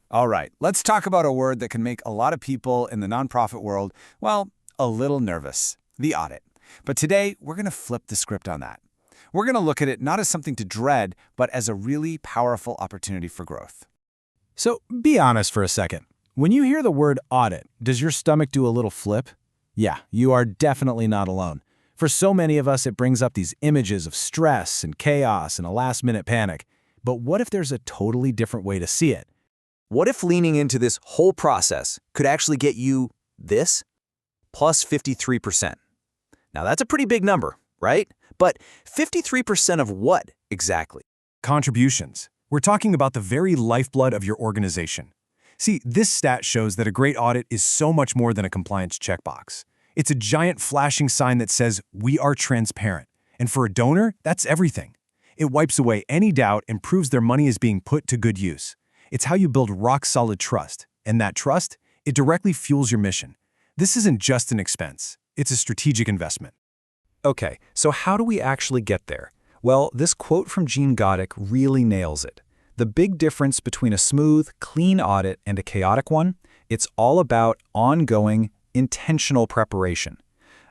All right, let's talk about a word that can make a lot of people in the nonprofit world, well, a little nervous, the audit. But today, we're going to flip the script on that. We're going to look at it not as something to dread, but as a really powerful opportunity for growth. So be honest for a second. When you hear the word audit, does your stomach do a little flip? Yeah, you are definitely not alone. For so many of us, it brings up these images of stress and chaos and a last-minute panic. But what if there's a totally different way to see it? What if leaning into this whole process could actually get you this? Plus 53%. Now that's a pretty big number, right? But 53% of what exactly? Contributions. We're talking about the very lifeblood of your organization. See, this stat shows that a great audit is so much more than a compliance checkbox. It's a giant flashing sign that says, "We are transparent." And for a donor, that's everything. It wipes away any doubt and proves their money is being put to good use. It's how you build rock-solid trust. And that trust, it directly fuels your mission. This isn't just an expense. It's a strategic investment. Okay, so how do we actually get there? Well, this quote from Gene Goddick really nails it. The big difference between a smooth, clean audit and a chaotic one, it's all about ongoing, intentional preparation.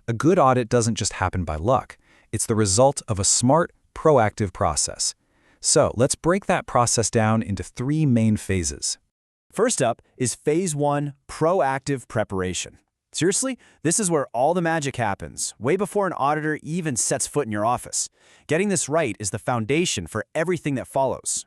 A good audit doesn't just happen by luck. It's the result of a smart, proactive process. So let's break that process down into three main phases. First up is Phase 1, proactive preparation. Seriously, this is where all the magic happens, way before an auditor even sets foot in your office. Getting this right is the foundation for everything that follows.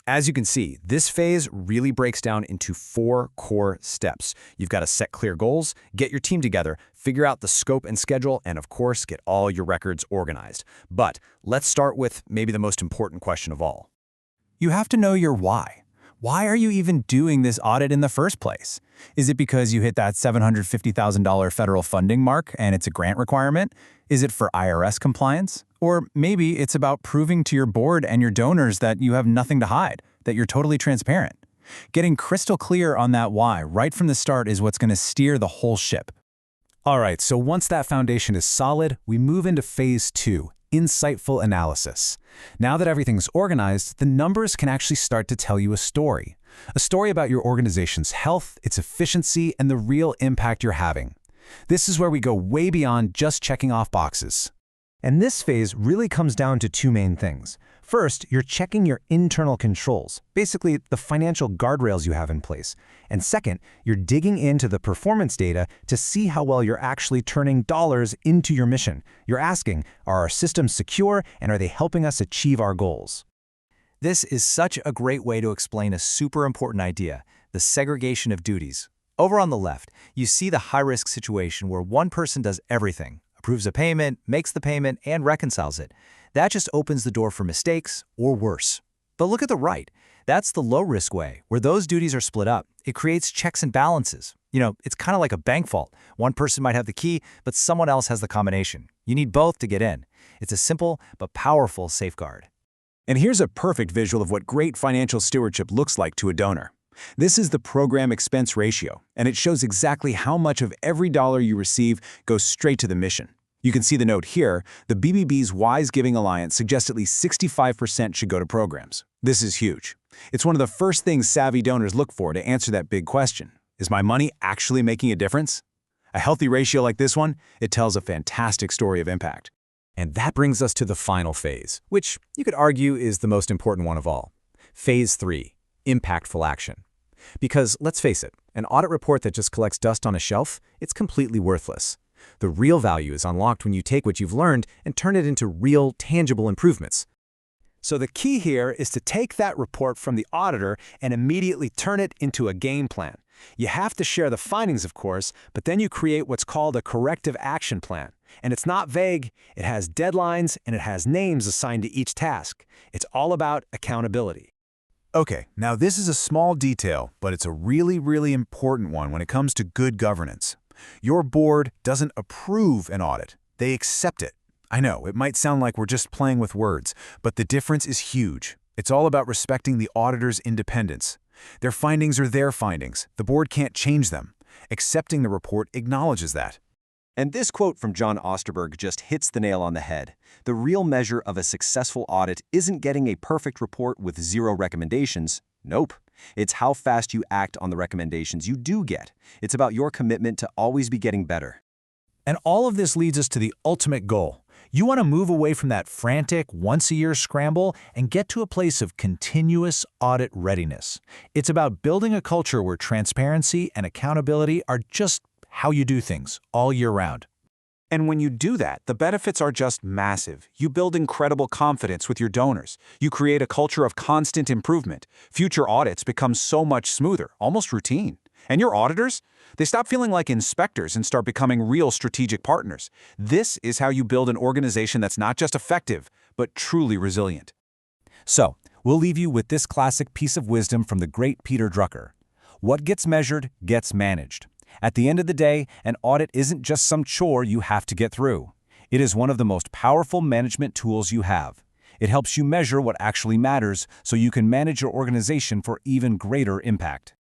As you can see, this phase really breaks down into 4 core steps. You've got to set clear goals, get your team together, figure out the scope and schedule, and of course, get all your records organized. But let's start with maybe the most important question of all. You have to know your why. Why are you even doing this audit in the first place? Is it because you hit that $750,000 federal funding mark and it's a grant requirement? Is it for IRS compliance? Or maybe it's about proving to your board and your donors that you have nothing to hide, that you're totally transparent. Getting crystal clear on that why right from the start is what's going to steer the whole ship. All right, so once that foundation is solid, we move into Phase 2, insightful analysis. Now that everything's organized, the numbers can actually start to tell you a story. A story about your organization's health, its efficiency, and the real impact you're having. This is where we go way beyond just checking off boxes. And this phase really comes down to two main things. First, you're checking your internal controls, basically the financial guardrails you have in place. And second, you're digging into the performance data to see how well you're actually turning dollars into your mission. You're asking, are our systems secure and are they helping us achieve our goals? This is such a great way to explain a super important idea, the segregation of duties. Over on the left, you see the high-risk situation where one person does everything, approves a payment, makes the payment, and reconciles it. That just opens the door for mistakes, or worse. But look at the right. That's the low-risk way, where those duties are split up. It creates checks and balances. It's kind of like a bank vault. One person might have the key, but someone else has the combination. You need both to get in. It's a simple but powerful safeguard. And here's a perfect visual of what great financial stewardship looks like to a donor. This is the program expense ratio, and it shows exactly how much of every dollar you receive goes straight to the mission. You can see the note here. The BBB's Wise Giving Alliance suggests at least 65% should go to programs. This is huge. It's one of the first things savvy donors look for to answer that big question. Is my money actually making a difference? A healthy ratio like this one, it tells a fantastic story of impact. And that brings us to the final phase, which you could argue is the most important one of all. Phase 3, impactful action. Because let's face it, an audit report that just collects dust on a shelf, it's completely worthless. The real value is unlocked when you take what you've learned and turn it into real, tangible improvements. So the key here is to take that report from the auditor and immediately turn it into a game plan. You have to share the findings, of course, but then you create what's called a corrective action plan. And it's not vague, it has deadlines, and it has names assigned to each task. It's all about accountability. Okay, now this is a small detail, but it's a really, really important one when it comes to good governance. Your board doesn't approve an audit, they accept it. I know, it might sound like we're just playing with words, but the difference is huge. It's all about respecting the auditor's independence. Their findings are their findings. The board can't change them. Accepting the report acknowledges that. And this quote from John Osterberg just hits the nail on the head. The real measure of a successful audit isn't getting a perfect report with 0 recommendations. Nope. It's how fast you act on the recommendations you do get. It's about your commitment to always be getting better. And all of this leads us to the ultimate goal. You want to move away from that frantic, once-a-year scramble and get to a place of continuous audit readiness. It's about building a culture where transparency and accountability are just how you do things all year round. And when you do that, the benefits are just massive. You build incredible confidence with your donors. You create a culture of constant improvement. Future audits become so much smoother, almost routine. And your auditors? They stop feeling like inspectors and start becoming real strategic partners. This is how you build an organization that's not just effective, but truly resilient. So, we'll leave you with this classic piece of wisdom from the great Peter Drucker. What gets measured gets managed. At the end of the day, an audit isn't just some chore you have to get through. It is one of the most powerful management tools you have. It helps you measure what actually matters so you can manage your organization for even greater impact.